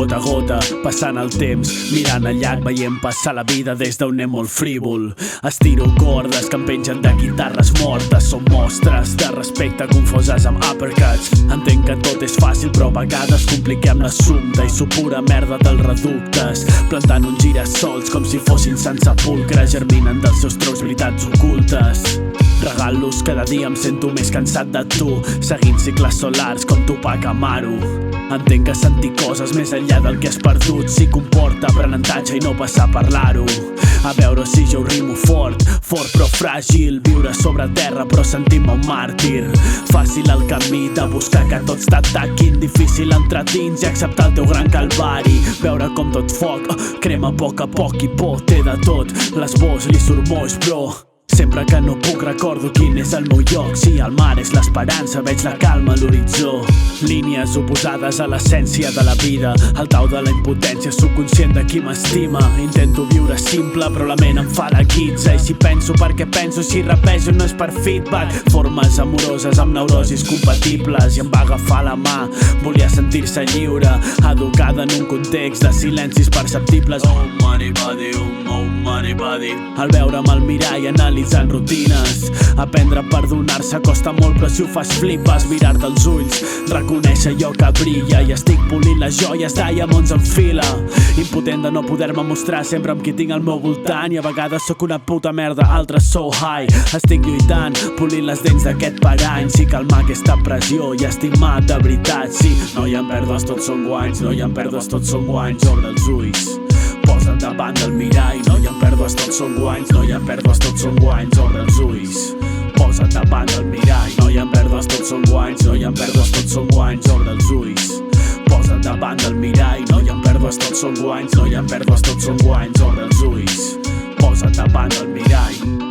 gota a gota, passant el temps, mirant el llac, veient passar la vida des d'un nen molt frívol. Estiro cordes que em pengen de guitarres mortes, són mostres de respecte confoses amb uppercuts. Entenc que tot és fàcil però a vegades compliquem l'assumpte i supura merda dels reductes, plantant uns girassols com si fossin sense sepulcre, germinen dels seus troncs veritats ocultes. Regant-los cada dia em sento més cansat de tu, seguint cicles solars com Tupac Amaru. Entenc que sentir coses més enllà del que has perdut si comporta aprenentatge i no passar a parlar-ho. A veure si jo ho rimo fort però fràgil, viure sobre terra però sentir-me un màrtir. Fàcil el camí de buscar que tots t'ataquin, difícil entrar dins i acceptar el teu gran calvari. Veure com tot foc crema a poc i por té de tot, l'esbós li surt moix però sempre que no puc recordo quin és el meu lloc. Si el mar és l'esperança, veig la calma a l'horitzó. Línies oposades a l'essència de la vida, el tau de la impotència, subconscient de qui m'estima. Intento viure simple però la ment em fa la guitza, i si penso perquè penso, si rapejo no és per feedback. Formes amoroses amb neurosis compatibles i em va agafar la mà, volia sentir-se lliure, educada en un context de silencis perceptibles. Oh money body, al veure'm al mirall analitzant rutines. Aprendre a perdonar-se costa molt però si ho fas flipes, mirar-te als ulls, reconèixer allò que brilla, i estic polint les joies diamonds en fila, impotent de no poder-me mostrar sempre amb qui tinc al meu voltant, i a vegades sóc una puta merda, altres so high. Estic lluitant, polint les dents d'aquest parany, sí, calmar aquesta pressió i estimar de veritat. Sí, no hi ha pèrdues, tots són guanys, no hi ha pèrdues, tots són guanys. Obre els ulls, posa't davant del mirall, no hi ha pèrdues, tots són guanys, no hi ha pèrdues, tots són guanys. Obre els ulls, posa't davant del mirall, no hi ha pèrdues, tots són guanys, no hi ha pèrdues, tots són guanys. Obre els ulls, posa't davant del mirall, no hi ha pèrdues, tots són guanys, no hi ha pèrdues, tots són guanys. Obre els ulls, posa't davant del mirall.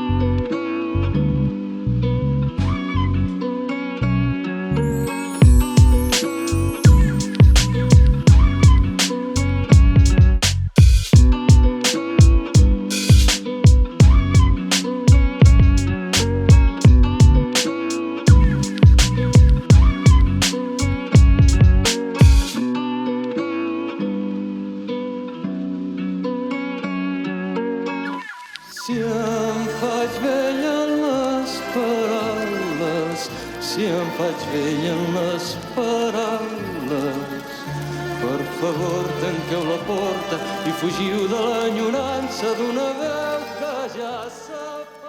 Si em faig vell en les paraules, si em faig vell en les paraules, per favor tanqueu la porta i fugiu de l'enyorança d'una veu que ja sap.